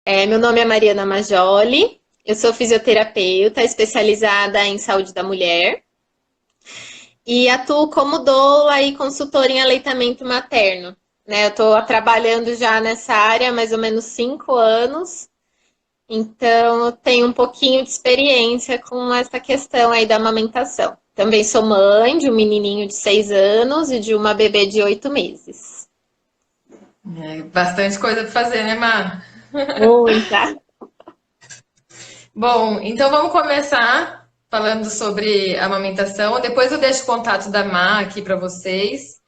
Meu nome é Mariana Majoli, eu sou fisioterapeuta especializada em saúde da mulher e atuo como doula e consultora em aleitamento materno. Eu estou trabalhando já nessa área há mais ou menos 5 anos, então eu tenho um pouquinho de experiência com essa questão aí da amamentação. Também sou mãe de um menininho de 6 anos e de uma bebê de 8 meses. É bastante coisa para fazer, né, Mar? Muita. Bom, então vamos começar falando sobre amamentação. Depois eu deixo o contato da Mar aqui para vocês.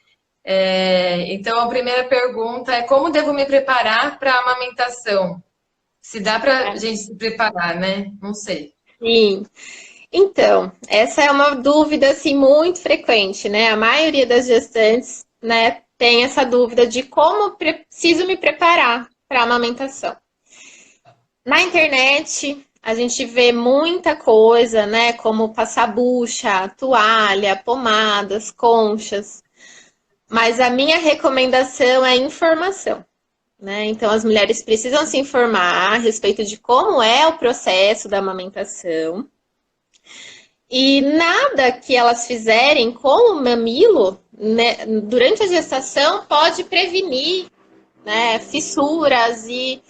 Então a primeira pergunta é como devo me preparar para a amamentação? Se dá para a gente se preparar, né? Não sei. Sim. Então, essa é uma dúvida assim muito frequente, né? A maioria das gestantes, né, tem essa dúvida de como preciso me preparar para a amamentação. Na internet, a gente vê muita coisa, né, como passar bucha, toalha, pomadas, conchas, mas a minha recomendação é informação, né? Então, as mulheres precisam se informar a respeito de como é o processo da amamentação. E nada que elas fizerem com o mamilo, né, durante a gestação pode prevenir, né, fissuras e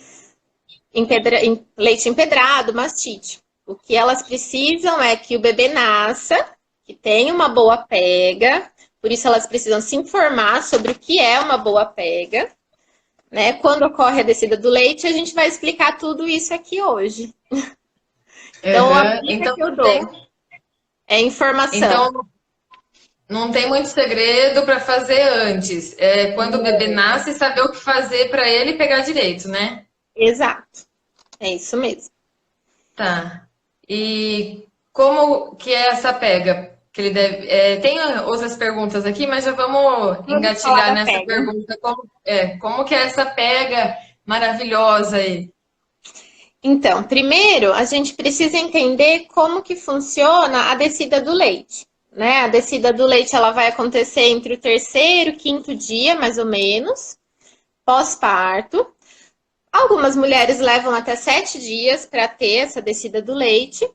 leite empedrado, mastite. O que elas precisam é que o bebê nasça, que tenha uma boa pega, por isso elas precisam se informar sobre o que é uma boa pega. Né? Quando ocorre a descida do leite, a gente vai explicar tudo isso aqui hoje. Então, a Aham. dica que eu dou é informação. Então não tem muito segredo para fazer antes. É quando o bebê nasce, saber o que fazer para ele pegar direito, né? Exato, é isso mesmo. Tá. E como que é essa pega? Que ele deve. Tem outras perguntas aqui, mas já vamos Vamos falar engatilhar da nessa pega. pergunta. Como que é essa pega maravilhosa aí? Então, primeiro, a gente precisa entender como que funciona a descida do leite. Né? A descida do leite ela vai acontecer entre o terceiro e quinto dia, mais ou menos, pós-parto. Algumas mulheres levam até 7 dias para ter essa descida do leite.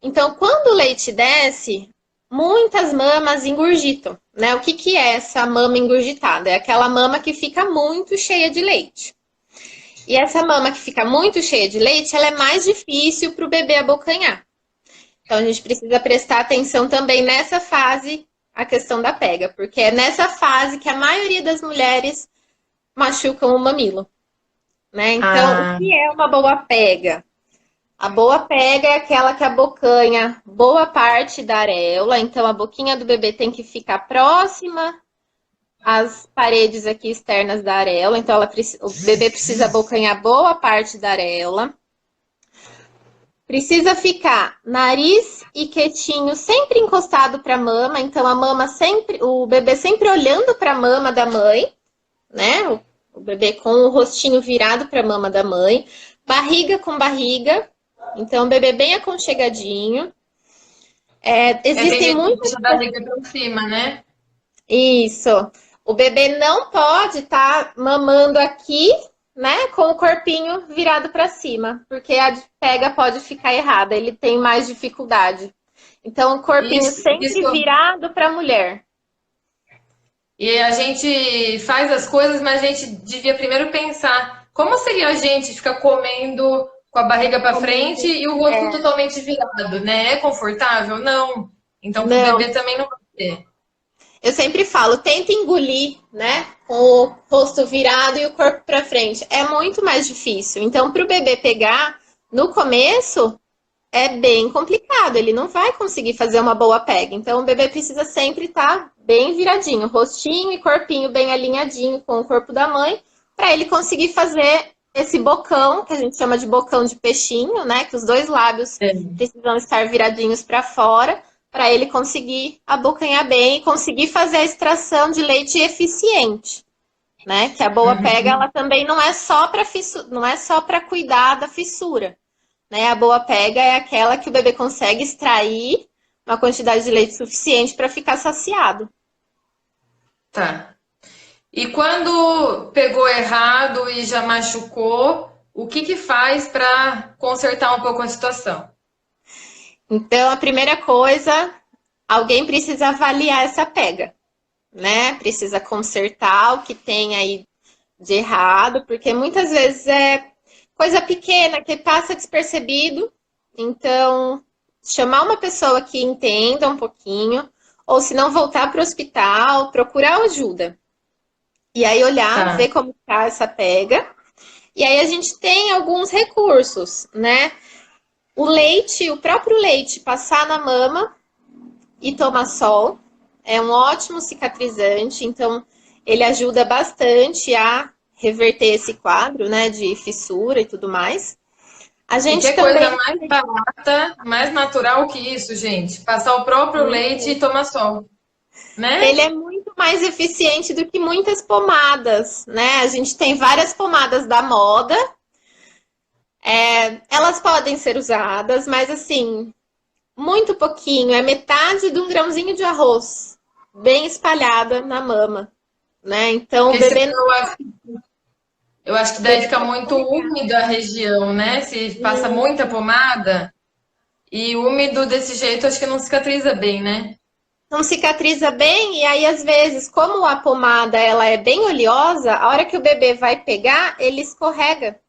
Então, quando o leite desce, muitas mamas engurgitam. Né? O que, que é essa mama engurgitada? É aquela mama que fica muito cheia de leite. E essa mama que fica muito cheia de leite, ela é mais difícil para o bebê abocanhar. Então, a gente precisa prestar atenção também nessa fase, a questão da pega, porque é nessa fase que a maioria das mulheres machucam o mamilo. Né? Então, o Ah, que é uma boa pega? A boa pega é aquela que abocanha boa parte da areola, então a boquinha do bebê tem que ficar próxima às paredes aqui externas da areola, então o bebê precisa abocanhar boa parte da areola. Precisa ficar nariz e quietinho sempre encostado para a mama, então a mama sempre, o bebê sempre olhando para a mama da mãe, né? O bebê com o rostinho virado para a mama da mãe, barriga com barriga, então o bebê bem aconchegadinho. tem Existem gente que muitas. deixa a barriga para cima, né? Isso. O bebê não pode estar mamando aqui, né, com o corpinho virado para cima, porque a pega pode ficar errada, ele tem mais dificuldade. Então, o corpinho sempre Isso. virado para a mulher. E a gente faz as coisas, mas a gente devia primeiro pensar como seria a gente ficar comendo com a barriga para frente e o rosto É, totalmente virado, né? É confortável? Não. Então, para o não, bebê também não vai ser. eu sempre falo, tenta engolir, né, com o rosto virado e o corpo para frente. É muito mais difícil. Então, para o bebê pegar no começo, é bem complicado, ele não vai conseguir fazer uma boa pega. Então, o bebê precisa sempre estar bem viradinho, rostinho e corpinho bem alinhadinho com o corpo da mãe, para ele conseguir fazer esse bocão, que a gente chama de bocão de peixinho, né? Que os dois lábios precisam estar viradinhos para fora, para ele conseguir abocanhar bem e conseguir fazer a extração de leite eficiente. Né? Que a boa pega, ela também não é só para não é só para cuidar da fissura, né? A boa pega é aquela que o bebê consegue extrair uma quantidade de leite suficiente para ficar saciado. Tá. E quando pegou errado e já machucou, o que que faz para consertar um pouco a situação? Então, a primeira coisa, alguém precisa avaliar essa pega, né? Precisa consertar o que tem aí de errado, porque muitas vezes é coisa pequena que passa despercebido. Então, chamar uma pessoa que entenda um pouquinho, ou se não voltar para o hospital, procurar ajuda. E aí olhar, Tá. ver como está essa pega. E aí a gente tem alguns recursos, né? O leite, o próprio leite, passar na mama e tomar sol é um ótimo cicatrizante, então ele ajuda bastante a reverter esse quadro, né, de fissura e tudo mais. A E que gente coisa também, mais barata, mais natural que isso, gente? Passar o próprio leite e tomar sol, ele né? é muito mais eficiente do que muitas pomadas, né? A gente tem várias pomadas da moda, elas podem ser usadas, mas assim, muito pouquinho, é metade de um grãozinho de arroz, bem espalhada na mama, né? Então o Porque bebê, senão eu acho que o daí bebê fica vai muito escorregar. úmido a região, né? Se passa muita pomada e úmido desse jeito, acho que não cicatriza bem, né? Não cicatriza bem e aí às vezes, como a pomada ela é bem oleosa, a hora que o bebê vai pegar, ele escorrega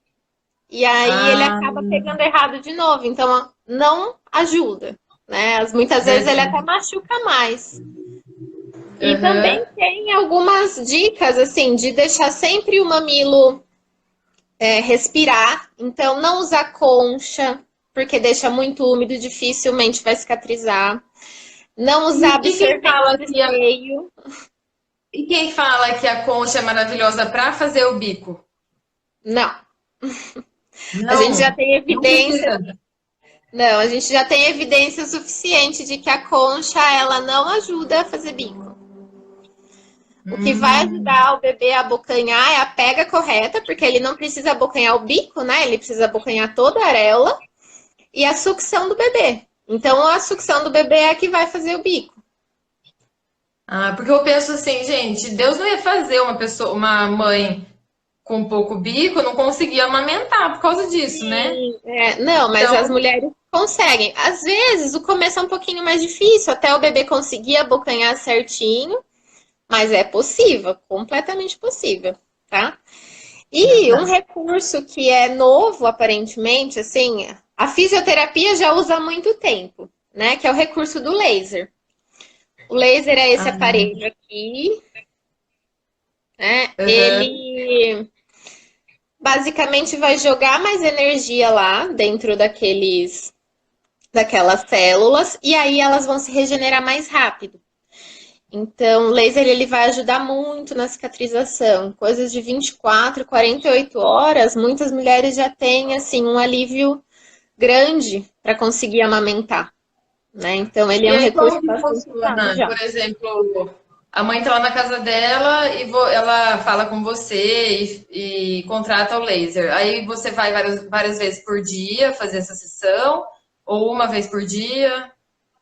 e aí ele Ah, acaba pegando errado de novo. Então não ajuda, né? Muitas vezes ele até verdade. machuca mais. E também Aham. tem algumas dicas assim de deixar sempre o mamilo respirar. Então não usar concha porque deixa muito úmido, dificilmente vai cicatrizar. Não usar E quem absorvente fala de que seio. a concha é maravilhosa para fazer o bico? Não. A gente já Não, tem não evidência. precisa. Não, a gente já tem evidência suficiente de que a concha ela não ajuda a fazer bico. O que vai Hum. ajudar o bebê a abocanhar é a pega correta, porque ele não precisa abocanhar o bico, né? Ele precisa abocanhar toda a areola e a sucção do bebê. Então a sucção do bebê é a que vai fazer o bico. Ah, porque eu penso assim, gente, Deus não ia fazer uma pessoa, uma mãe com pouco bico, não conseguia amamentar por causa disso, né? Sim, não, mas as Então, mulheres conseguem. Às vezes o começo é um pouquinho mais difícil, até o bebê conseguir abocanhar certinho. Mas é possível, completamente possível, tá? E um tá. recurso que é novo, aparentemente, assim, a fisioterapia já usa há muito tempo, né? Que é o recurso do laser. O laser é esse Ah, aparelho aqui, né? aham. Ele basicamente vai jogar mais energia lá dentro daquelas células e aí elas vão se regenerar mais rápido. Então, o laser ele vai ajudar muito na cicatrização. Coisas de 24, 48 horas, muitas mulheres já têm assim um alívio grande para conseguir amamentar, né? Então, ele E é um aí, recurso como que bastante usado funciona? já. Por exemplo, a mãe tá lá na casa dela e ela fala com você e contrata o laser. Aí você vai várias vezes por dia fazer essa sessão, ou uma vez por dia.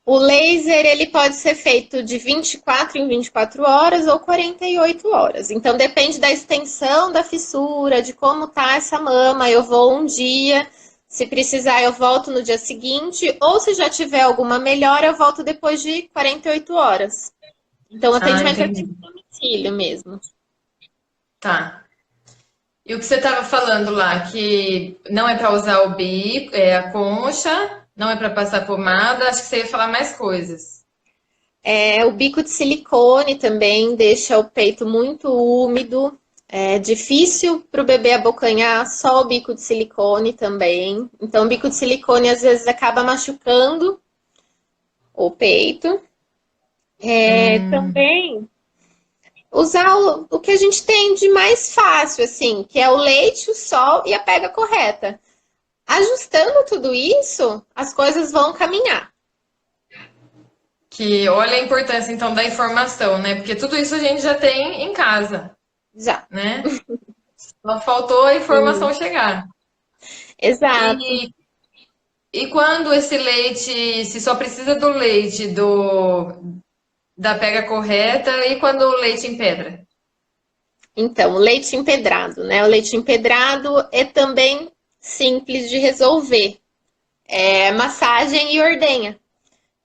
O laser ele pode ser feito de 24 em 24 horas ou 48 horas. Então depende da extensão da fissura, de como tá essa mama. Eu vou um dia, se precisar eu volto no dia seguinte, ou se já tiver alguma melhora, eu volto depois de 48 horas. Então o Ah, atendimento é entendi. feito no domicílio mesmo. Tá. E o que você estava falando lá, que não é para usar o bico, é a concha, não é para passar pomada, acho que você ia falar mais coisas. O bico de silicone também deixa o peito muito úmido. É difícil para o bebê abocanhar só o bico de silicone também. Então, o bico de silicone às vezes acaba machucando o peito. Hum, Também usar o que a gente tem de mais fácil, assim, que é o leite, o sol e a pega correta. Ajustando tudo isso, as coisas vão caminhar. que olha a importância então da informação, né? Porque tudo isso a gente já tem em casa, Já. né? Só faltou a Sim. informação chegar. Exato. E, e quando esse leite, se só precisa do leite da pega correta, e quando o leite em pedra? Então, o leite empedrado, né? O leite empedrado é também simples de resolver. É massagem e ordenha,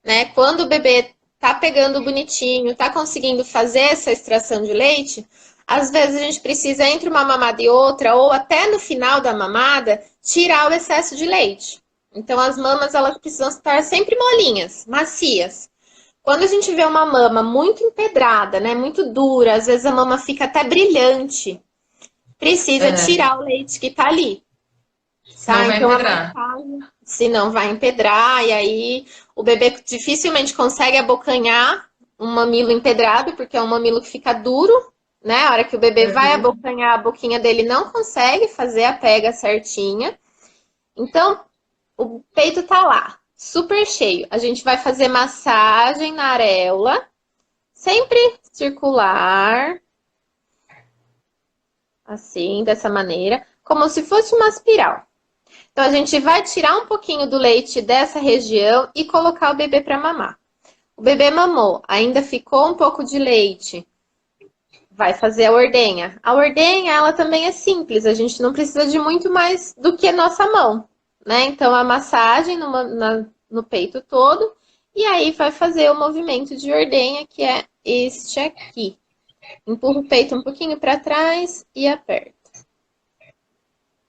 né? Quando o bebê tá pegando bonitinho, tá conseguindo fazer essa extração de leite, às vezes a gente precisa, entre uma mamada e outra, ou até no final da mamada, tirar o excesso de leite. Então, as mamas, elas precisam estar sempre molinhas, macias. Quando a gente vê uma mama muito empedrada, né, muito dura, às vezes a mama fica até brilhante, precisa É, tirar o leite que tá ali, senão tá? vai Então a empedrar. massagem, senão vai empedrar, e aí o bebê dificilmente consegue abocanhar um mamilo empedrado, porque é um mamilo que fica duro, né? A hora que o bebê vai Uhum. abocanhar, a boquinha dele não consegue fazer a pega certinha. Então, o peito tá lá, super cheio. A gente vai fazer massagem na areola, sempre circular, assim, dessa maneira, como se fosse uma espiral. Então, a gente vai tirar um pouquinho do leite dessa região e colocar o bebê para mamar. O bebê mamou, ainda ficou um pouco de leite, vai fazer a ordenha. A ordenha, ela também é simples, a gente não precisa de muito mais do que nossa mão, né? Então, a massagem no peito todo, e aí vai fazer o movimento de ordenha, que é este aqui. Empurra o peito um pouquinho para trás e aperta.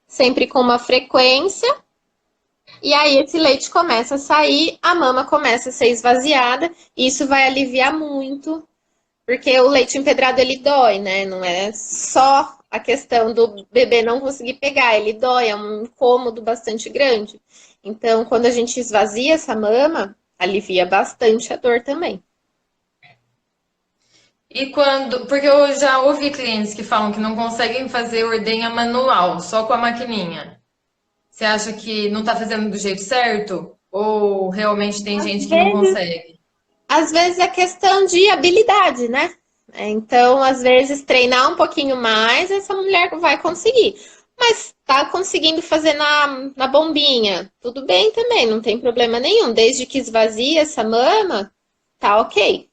Sempre com uma frequência. E aí esse leite começa a sair, a mama começa a ser esvaziada. E isso vai aliviar muito, porque o leite empedrado ele dói, né? Não é só a questão do bebê não conseguir pegar, ele dói, é um incômodo bastante grande. Então, quando a gente esvazia essa mama, alivia bastante a dor também. E quando, porque eu já ouvi clientes que falam que não conseguem fazer ordenha manual, só com a maquininha. Você acha que não está fazendo do jeito certo? Ou realmente tem Às gente que não vezes consegue? Às vezes é questão de habilidade, né? Então, às vezes, treinar um pouquinho mais, essa mulher vai conseguir. Mas tá conseguindo fazer na bombinha, tudo bem também, não tem problema nenhum. Desde que esvazie essa mama, tá ok.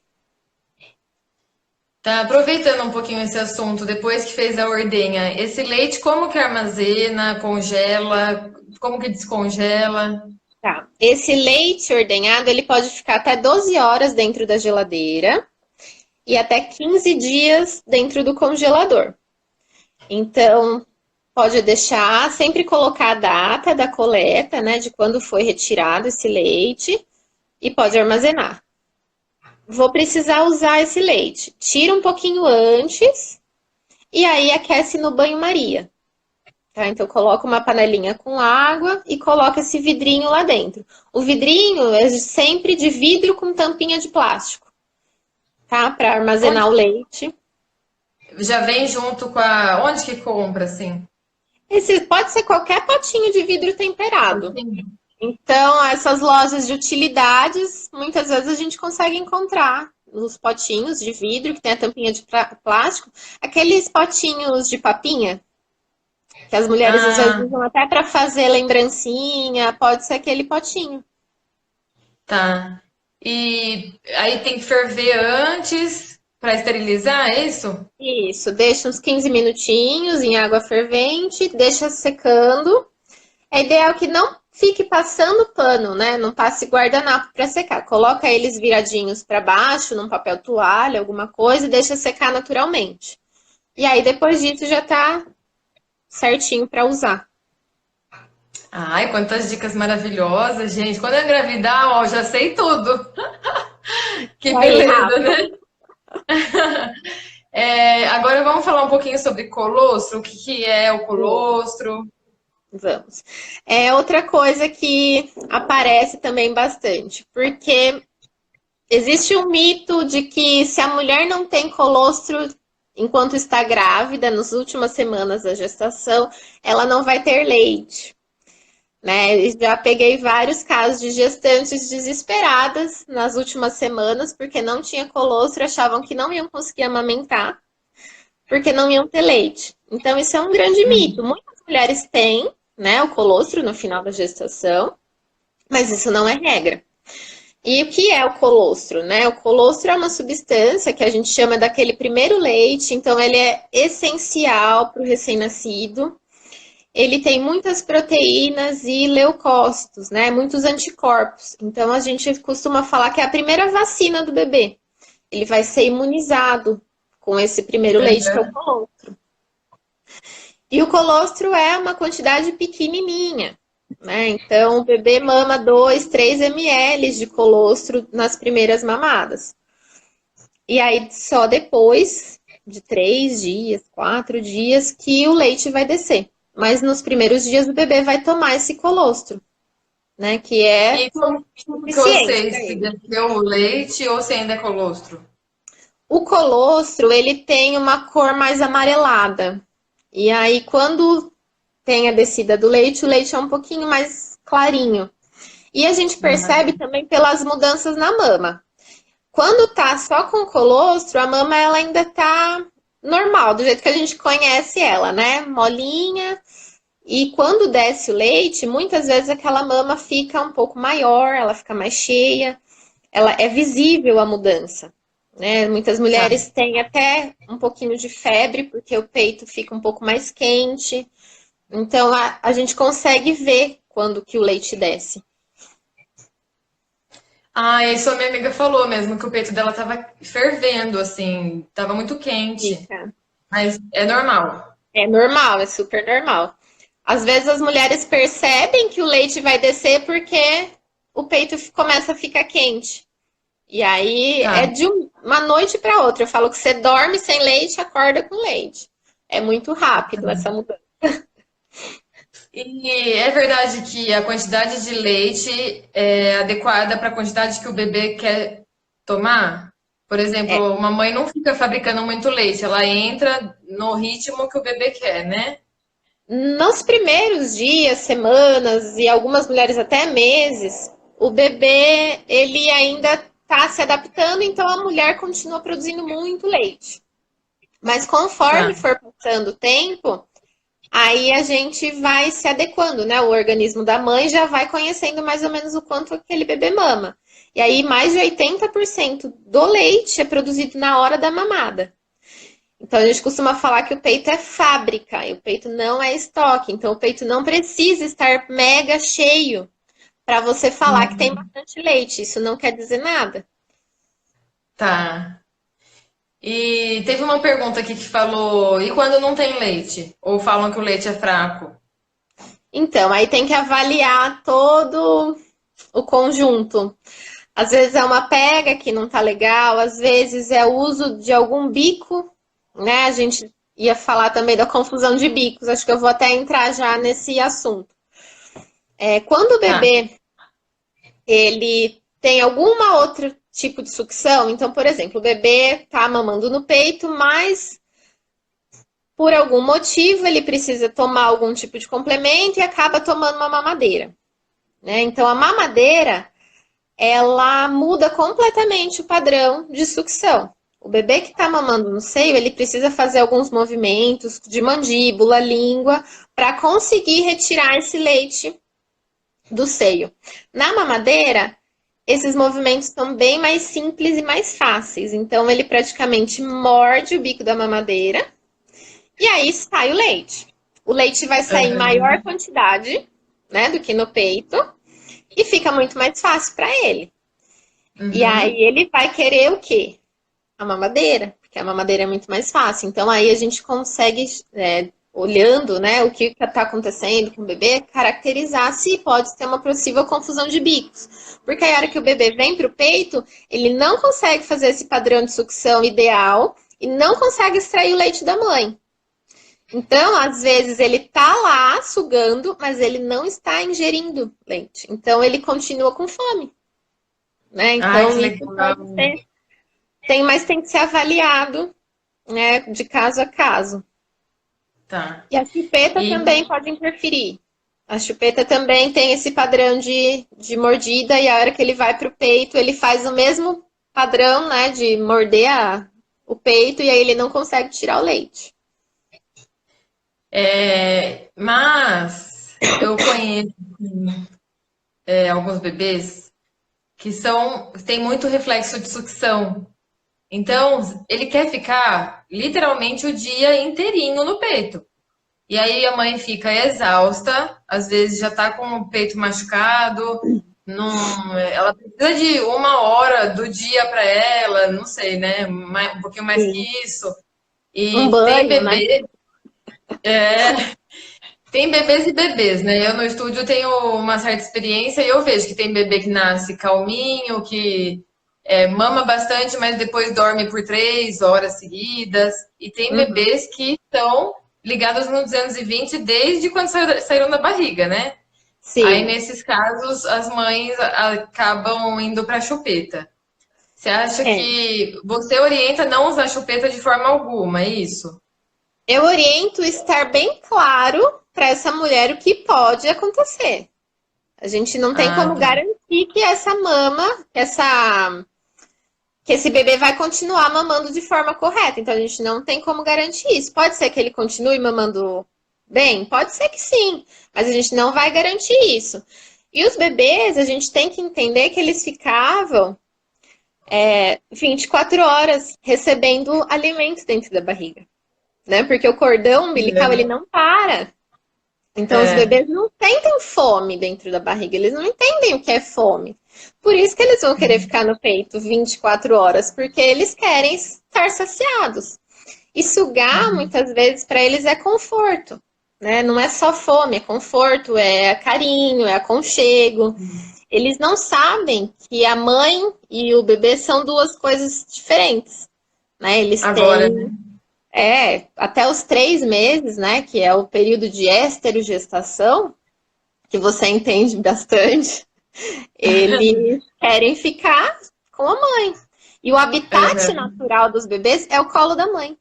Tá, aproveitando um pouquinho esse assunto, depois que fez a ordenha, esse leite como que armazena, congela, como que descongela? Tá. Esse leite ordenhado, ele pode ficar até 12 horas dentro da geladeira e até 15 dias dentro do congelador. Então, pode deixar, sempre colocar a data da coleta, né, de quando foi retirado esse leite e pode armazenar. Vou precisar usar esse leite. Tira um pouquinho antes e aí aquece no banho-maria. Tá? Então, coloca uma panelinha com água e coloca esse vidrinho lá dentro. O vidrinho é sempre de vidro com tampinha de plástico, tá? Para armazenar o Onde- leite. Já vem junto com a. Onde que compra, assim? Esse pode ser qualquer potinho de vidro temperado. Então, essas lojas de utilidades, muitas vezes a gente consegue encontrar nos potinhos de vidro, que tem a tampinha de plástico, aqueles potinhos de papinha, que as mulheres às vezes Ah, usam até para fazer lembrancinha, pode ser aquele potinho. tá. E aí tem que ferver antes para esterilizar, é isso? Isso, deixa uns 15 minutinhos em água fervente, deixa secando. É ideal que não fique passando pano, né? Não passe guardanapo para secar. Coloca eles viradinhos para baixo, num papel toalha, alguma coisa, e deixa secar naturalmente. E aí, depois disso, já tá certinho para usar. Ai, quantas dicas maravilhosas, gente. Quando eu engravidar, ó, já sei tudo. Que Aí, beleza, Rafa, né? É, agora vamos falar um pouquinho sobre colostro, o que que é o colostro. vamos. É outra coisa que aparece também bastante, porque existe um mito de que se a mulher não tem colostro enquanto está grávida, nas últimas semanas da gestação, ela não vai ter leite. Né? Eu já peguei vários casos de gestantes desesperadas nas últimas semanas porque não tinha colostro, achavam que não iam conseguir amamentar porque não iam ter leite. Então, isso é um grande mito. Muitas mulheres têm, né, o colostro no final da gestação, mas isso não é regra. E o que é o colostro, né? O colostro é uma substância que a gente chama daquele primeiro leite, então ele é essencial para o recém-nascido. Ele tem muitas proteínas e leucócitos, né? Muitos anticorpos. Então a gente costuma falar que é a primeira vacina do bebê. Ele vai ser imunizado com esse primeiro leite, que é o Uhum. colostro. E o colostro é uma quantidade pequenininha, né? Então, o bebê mama 2, 3 ml de colostro nas primeiras mamadas. E aí, só depois de 3 dias, 4 dias, que o leite vai descer. Mas nos primeiros dias, o bebê vai tomar esse colostro, né? Que é E como que eu suficiente sei para se ele. desceu o leite ou se ainda é colostro? O colostro, ele tem uma cor mais amarelada. E aí, quando tem a descida do leite, o leite é um pouquinho mais clarinho. E a gente percebe também pelas mudanças na mama. Quando tá só com colostro, a mama ela ainda tá normal, do jeito que a gente conhece ela, né? Molinha. E quando desce o leite, muitas vezes aquela mama fica um pouco maior, ela fica mais cheia, ela é visível a mudança, né? Muitas Tá. mulheres têm até um pouquinho de febre, porque o peito fica um pouco mais quente. Então a gente consegue ver quando que o leite desce. Ah, isso a minha amiga falou mesmo, que o peito dela tava fervendo, assim, tava muito quente. Fica. Mas é normal. É normal, é super normal. Às vezes as mulheres percebem que o leite vai descer porque o peito começa a ficar quente. E aí Tá. é de uma noite para outra. Eu falo que você dorme sem leite, acorda com leite. É muito rápido essa mudança. E é verdade que a quantidade de leite é adequada para a quantidade que o bebê quer tomar? Por É. exemplo, uma mãe não fica fabricando muito leite, ela entra no ritmo que o bebê quer, né? Nos primeiros dias, semanas e algumas mulheres até meses, o bebê ele ainda está se adaptando, então a mulher continua produzindo muito leite. Mas conforme Tá. for passando o tempo, aí a gente vai se adequando, né? O organismo da mãe já vai conhecendo mais ou menos o quanto aquele bebê mama. E aí mais de 80% do leite é produzido na hora da mamada. Então a gente costuma falar que o peito é fábrica e o peito não é estoque. Então o peito não precisa estar mega cheio para você falar que tem bastante leite. Isso não quer dizer nada. Tá. E teve uma pergunta aqui que falou: e quando não tem leite? Ou falam que o leite é fraco? Então, aí tem que avaliar todo o conjunto. Às vezes é uma pega que não tá legal, às vezes é o uso de algum bico, né? A gente ia falar também da confusão de bicos, acho que eu vou até entrar já nesse assunto. Quando o Tá. bebê ele tem alguma outro tipo de sucção, então, por exemplo, o bebê tá mamando no peito, mas por algum motivo ele precisa tomar algum tipo de complemento e acaba tomando uma mamadeira, né? Então, a mamadeira ela muda completamente o padrão de sucção. O bebê que está mamando no seio, ele precisa fazer alguns movimentos de mandíbula, língua, para conseguir retirar esse leite do seio. Na mamadeira, esses movimentos são bem mais simples e mais fáceis. Então, ele praticamente morde o bico da mamadeira e aí sai o leite. O leite vai sair em maior Aham. quantidade, né, do que no peito e fica muito mais fácil para ele. E aí Uhum. ele vai querer o quê? A mamadeira, porque a mamadeira é muito mais fácil. Então aí a gente consegue, olhando, né, o que está acontecendo com o bebê, caracterizar se pode ter uma possível confusão de bicos. Porque a hora que o bebê vem para o peito, ele não consegue fazer esse padrão de sucção ideal e não consegue extrair o leite da mãe. Então, às vezes, ele tá lá sugando, mas ele não está ingerindo leite. Então, ele continua com fome, né? Ai, Então, que isso legal. pode ser mas tem que ser avaliado, né, de caso a caso. Tá. E a chupeta E também pode interferir. A chupeta também tem esse padrão de mordida e a hora que ele vai para o peito, ele faz o mesmo padrão, né, de morder o peito e aí ele não consegue tirar o leite. mas eu conheço alguns bebês tem muito reflexo de sucção. Então, ele quer ficar literalmente o dia inteirinho no peito. E aí a mãe fica exausta, às vezes já tá com o peito machucado, ela precisa de 1 hora do dia para ela, não sei, né? Um pouquinho mais que Sim. isso. Um E banho, né? tem bebês e bebês, né? Eu no estúdio tenho uma certa experiência e eu vejo que tem bebê que nasce calminho, que mama bastante, mas depois dorme por 3 horas seguidas. E tem Uhum. bebês que estão ligados no 220 desde quando saíram da barriga, né? Aí, Sim. nesses casos, as mães acabam indo para a chupeta. Você acha É. que você orienta não usar chupeta de forma alguma, é isso? Eu oriento estar bem claro para essa mulher o que pode acontecer. A gente não tem Ah, como tá. garantir que essa mama, que esse bebê vai continuar mamando de forma correta. Então a gente não tem como garantir isso. Pode ser que ele continue mamando bem? Pode ser que sim, mas a gente não vai garantir isso. E os bebês, a gente tem que entender que eles ficavam 24 horas recebendo alimento dentro da barriga, né? Porque o cordão umbilical, ele não para. Então, os É. bebês não sentem fome dentro da barriga, eles não entendem o que é fome. Por isso que eles vão querer ficar no peito 24 horas, porque eles querem estar saciados. E sugar, muitas vezes, para eles é conforto, né? Não é só fome, é conforto, é carinho, é aconchego. Eles não sabem que a mãe e o bebê são duas coisas diferentes, né? Eles Agora, né? têm até os 3 meses, né? Que é o período de esterogestação, que você entende bastante, eles querem ficar com a mãe. E o habitat Aham. natural dos bebês é o colo da mãe.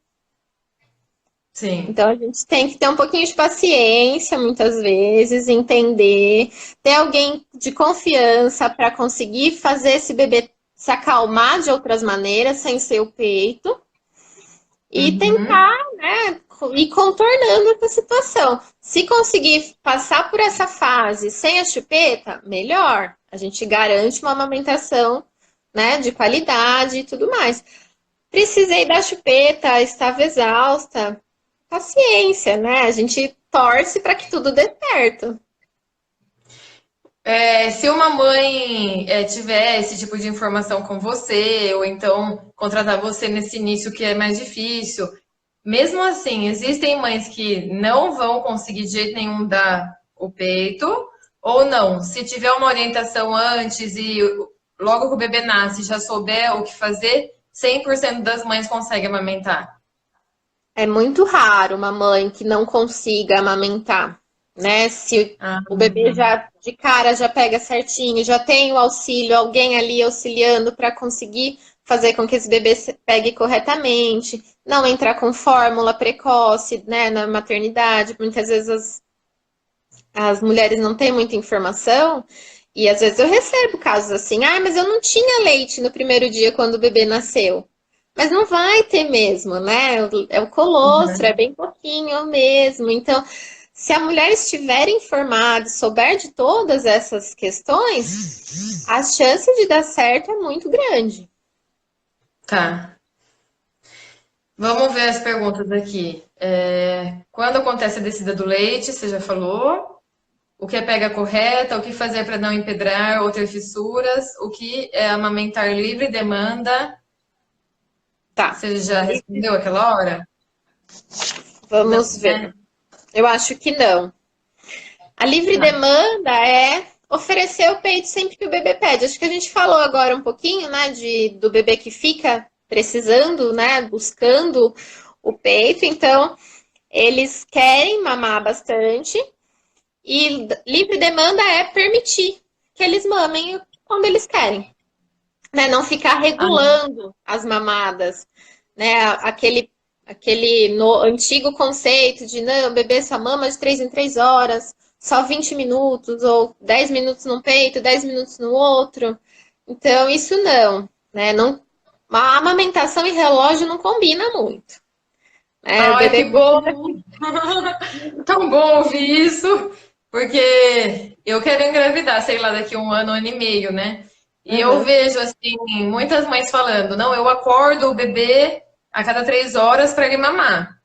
Sim. Então a gente tem que ter um pouquinho de paciência, muitas vezes, entender, ter alguém de confiança para conseguir fazer esse bebê se acalmar de outras maneiras, sem ser o peito, e Uhum. tentar, né, ir contornando essa situação. Se conseguir passar por essa fase sem a chupeta, melhor. A gente garante uma amamentação, né, de qualidade e tudo mais. Precisei da chupeta, estava exausta. Paciência, né? A gente torce para que tudo dê certo. Se uma mãe tiver esse tipo de informação com você, ou então contratar você nesse início que é mais difícil, mesmo assim, existem mães que não vão conseguir de jeito nenhum dar o peito, ou não. Se tiver uma orientação antes e logo que o bebê nasce já souber o que fazer, 100% das mães conseguem amamentar. É muito raro uma mãe que não consiga amamentar, né? Se Ah, o bebê já de cara já pega certinho, já tem o auxílio, alguém ali auxiliando para conseguir fazer com que esse bebê pegue corretamente, não entrar com fórmula precoce, né, na maternidade. Muitas vezes as mulheres não têm muita informação. E às vezes eu recebo casos assim, mas eu não tinha leite no primeiro dia quando o bebê nasceu. Mas não vai ter mesmo, né? É o colostro, é bem pouquinho mesmo. Então, se a mulher estiver informada, souber de todas essas questões, a chance de dar certo é muito grande. tá. Vamos ver as perguntas aqui. Quando acontece a descida do leite, você já falou. O que é pega correta, o que fazer para não empedrar ou ter fissuras, o que é amamentar livre demanda. Tá, Você já respondeu aquela hora? Não, vamos ver. né? Eu acho que não. A livre Tá. demanda é oferecer o peito sempre que o bebê pede. Acho que a gente falou agora um pouquinho, né, do bebê que fica precisando, né, buscando o peito. Então, eles querem mamar bastante e livre demanda é permitir que eles mamem quando eles querem, né? Não ficar Ah, regulando as mamadas, né? Aquele no, antigo conceito de não, o bebê só mama de 3 em 3 horas, só 20 minutos, ou 10 minutos num peito, 10 minutos no outro. Então, isso não, né? Não, a amamentação e relógio não combina muito. Né? O ai, bebê que bom! precisa. Tão bom ouvir isso, porque eu quero engravidar, sei lá, daqui 1 ano, 1 ano e meio, né? E eu Uhum. vejo, assim, muitas mães falando, não, eu acordo o bebê a cada 3 horas para ele mamar.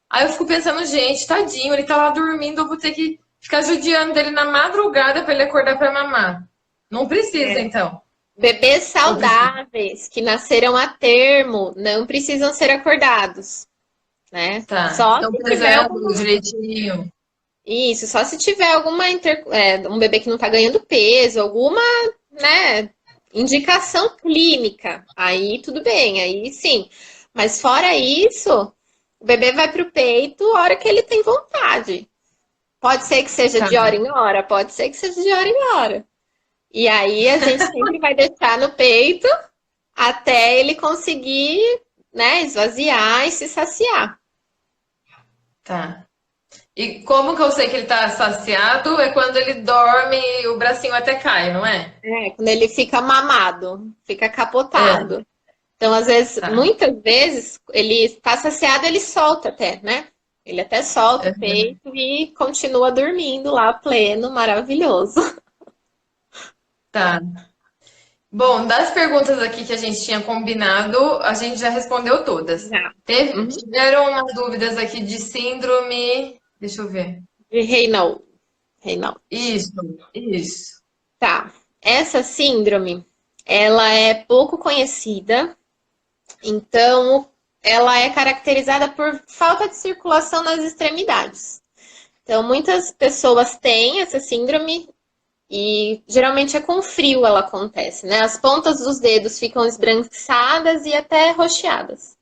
Aí eu fico pensando, gente, tadinho, ele tá lá dormindo, eu vou ter que ficar judiando dele na madrugada para ele acordar para mamar. Não precisa, É. então. Bebês Ou precisa? saudáveis que nasceram a termo não precisam ser acordados, né? Tá. Só Estão se tiver pesando alguma. direitinho. Isso, só se tiver alguma um bebê que não está ganhando peso, alguma, né, indicação clínica. Aí tudo bem, aí sim. Mas fora isso, o bebê vai para o peito a hora que ele tem vontade. Pode ser que seja Tá, de hora em hora, pode ser que seja de hora em hora. E aí a gente sempre vai deixar no peito até ele conseguir, né, esvaziar e se saciar. tá. E como que eu sei que ele tá saciado? É quando ele dorme e o bracinho até cai, não é? É, quando ele fica mamado, fica É, capotado. Então, às vezes, tá. muitas vezes, ele está saciado, ele solta até, né? Ele até solta o peito e continua dormindo lá, pleno, maravilhoso. Tá. Bom, das perguntas aqui que a gente tinha combinado, a gente já respondeu todas. Já. Uhum. Tiveram umas dúvidas aqui de síndrome. Deixa eu ver. De Raynaud. Raynaud. Isso, isso. Tá. Essa síndrome, ela é pouco conhecida, então ela é caracterizada por falta de circulação nas extremidades. Então, muitas pessoas têm essa síndrome e geralmente é com frio ela acontece, né? As pontas dos dedos ficam esbranquiçadas e até roxeadas.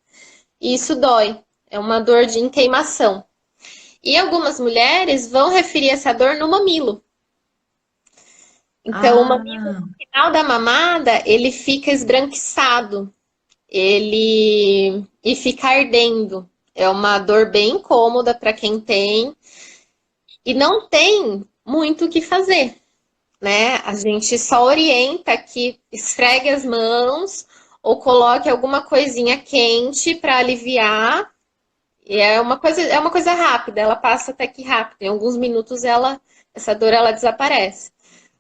E isso dói, é uma dor de queimação. E algumas mulheres vão referir essa dor no mamilo. Então, o mamilo Ah, no final da mamada, ele fica esbranquiçado, ele e fica ardendo. É uma dor bem incômoda para quem tem e não tem muito o que fazer, né? A gente só orienta que esfregue as mãos ou coloque alguma coisinha quente para aliviar. E é uma coisa rápida, ela passa até que rápido. Em alguns minutos essa dor ela desaparece.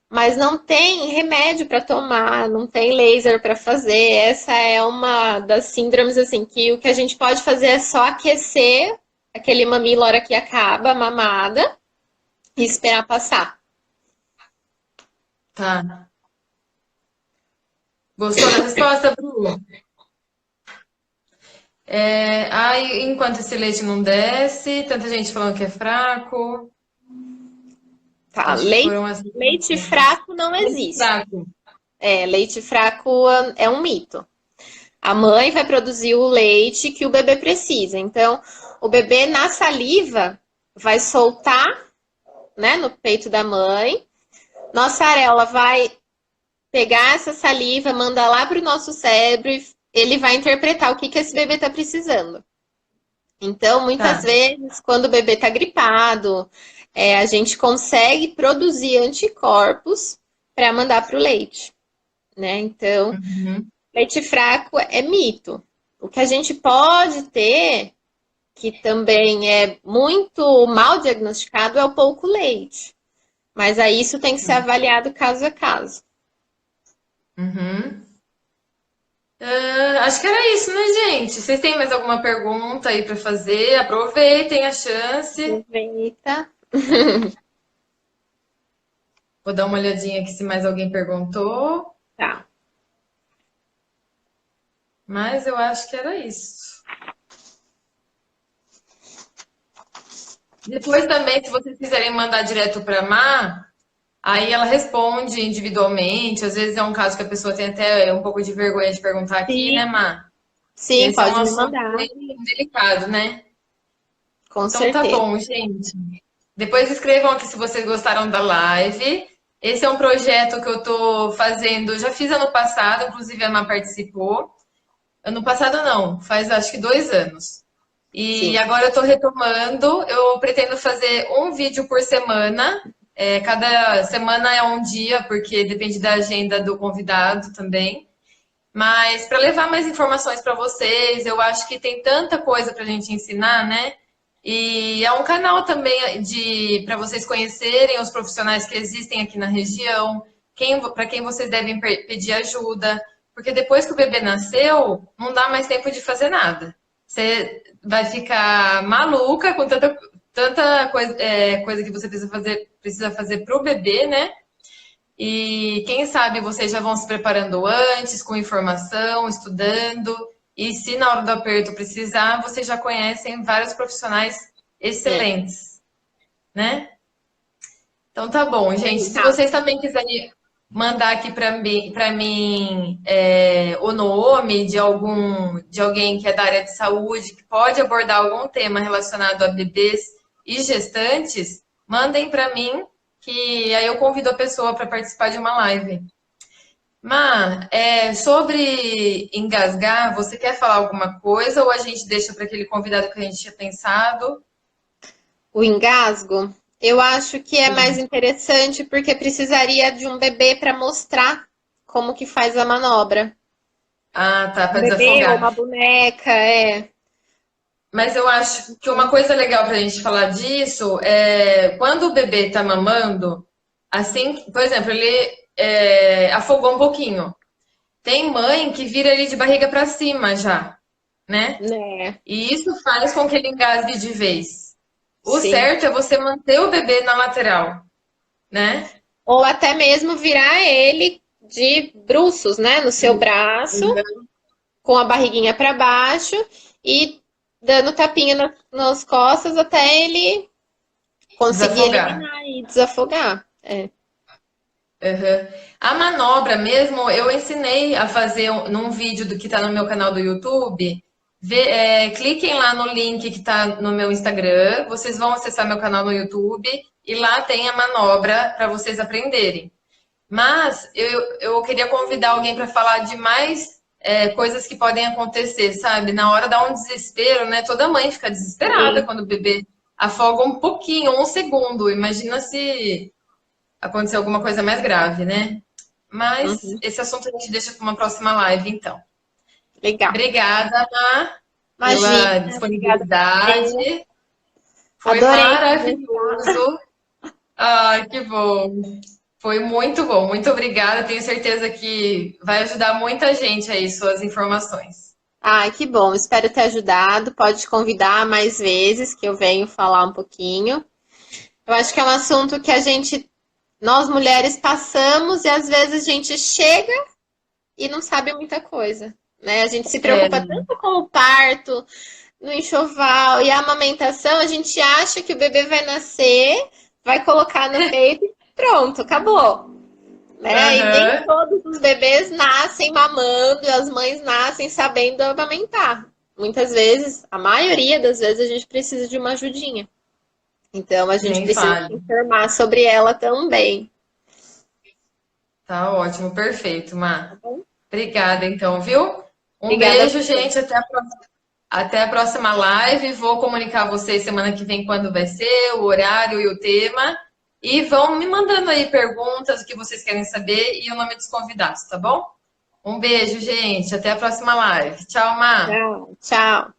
Mas não tem remédio para tomar, não tem laser para fazer. Essa é uma das síndromes assim que o que a gente pode fazer é só aquecer aquele mamilo na hora que acaba a mamada e esperar passar. tá. Gostou da resposta, Bru? Ai, enquanto esse leite não desce, tanta gente falando que é fraco. Tá, Acho que foram essas leite perguntas. fraco não Leite existe. fraco. É, leite fraco é um mito. A mãe vai produzir o leite que o bebê precisa. Então, o bebê na saliva vai soltar, né, no peito da mãe. Nossa areola vai pegar essa saliva, mandar lá para o nosso cérebro e ele vai interpretar o que, que esse bebê está precisando. Então, muitas Tá. vezes, quando o bebê está gripado, a gente consegue produzir anticorpos para mandar para o leite, né? Então, Uhum. leite fraco é mito. O que a gente pode ter, que também é muito mal diagnosticado, é o pouco leite. Mas aí isso tem que ser avaliado caso a caso. Uhum. Acho que era isso, né, gente? Vocês têm mais alguma pergunta aí para fazer? Aproveitem a chance. Aproveita. Vou dar uma olhadinha aqui se mais alguém perguntou, Tá. mas eu acho que era isso. Depois também, se vocês quiserem mandar direto para a Má, aí ela responde individualmente. Às vezes é um caso que a pessoa tem até um pouco de vergonha de perguntar aqui, né, Sim, Má? E sim, esse é um pode me assunto mandar, bem delicado, né? com Então tá certeza. bom, gente. Depois escrevam aqui se vocês gostaram da live. Esse é um projeto que eu tô fazendo, já fiz ano passado, inclusive a Má participou. Ano passado não, faz acho que 2 anos. E Sim. agora eu tô retomando. Eu pretendo fazer um vídeo por semana. Cada semana é um dia, porque depende da agenda do convidado também. Mas para levar mais informações para vocês, eu acho que tem tanta coisa para a gente ensinar, né? E é um canal também de para vocês conhecerem os profissionais que existem aqui na região. para quem vocês devem pedir ajuda, porque depois que o bebê nasceu, não dá mais tempo de fazer nada. Você vai ficar maluca com tanta coisa, coisa que você precisa fazer para o bebê, né? E quem sabe vocês já vão se preparando antes, com informação, estudando. E se na hora do aperto precisar, vocês já conhecem vários profissionais excelentes, né? Então tá bom, gente. Se vocês também quiserem mandar aqui para mim o nome de alguém que é da área de saúde, que pode abordar algum tema relacionado a bebês e gestantes, mandem para mim, que aí eu convido a pessoa para participar de uma live. Sobre engasgar, você quer falar alguma coisa ou a gente deixa para aquele convidado que a gente tinha pensado? O engasgo, eu acho que é mais interessante porque precisaria de um bebê para mostrar como que faz a manobra. Ah, tá, para Bebê desafogar. ou uma boneca, Mas eu acho que uma coisa legal para a gente falar disso é quando o bebê está mamando, assim, por exemplo, ele afogou um pouquinho. Tem mãe que vira ele de barriga para cima já, né? né? E isso faz com que ele engasgue de vez. O Sim. certo é você manter o bebê na lateral, né? Ou até mesmo virar ele de bruços, né? No seu braço, com a barriguinha para baixo e dando tapinha nas costas até ele conseguir eliminar e desafogar. A manobra mesmo, eu ensinei a fazer num vídeo que está no meu canal do YouTube. Cliquem lá no link que está no meu Instagram, vocês vão acessar meu canal no YouTube e lá tem a manobra para vocês aprenderem. Mas eu queria convidar alguém para falar de mais coisas que podem acontecer, sabe? Na hora dá um desespero, né? Toda mãe fica desesperada quando o bebê afoga um pouquinho, um segundo. Imagina se acontecer alguma coisa mais grave, né? Mas esse assunto a gente deixa para uma próxima live, então. Legal. Obrigada, Má, pela disponibilidade. Foi maravilhoso. Ah, que bom. Foi muito bom. Muito obrigada. Tenho certeza que vai ajudar muita gente aí, suas informações. Ai, que bom. Espero ter ajudado. Pode convidar mais vezes que eu venho falar um pouquinho. Eu acho que é um assunto que nós mulheres passamos e às vezes a gente chega e não sabe muita coisa, né? A gente se preocupa tanto com o parto, no enxoval e a amamentação, a gente acha que o bebê vai nascer, vai colocar no peito e pronto, acabou. Né? E nem todos os bebês nascem mamando, as mães nascem sabendo amamentar. Muitas vezes, a maioria das vezes, a gente precisa de uma ajudinha. Então, a gente precisa informar sobre ela também. Tá ótimo, perfeito, Má. Obrigada, então, viu? Obrigada beijo, gente. Até a próxima live. Vou comunicar a vocês semana que vem quando vai ser, o horário e o tema. E vão me mandando aí perguntas, o que vocês querem saber e o nome dos convidados, tá bom? Um beijo, gente. Até a próxima live. Tchau, Má. Tchau.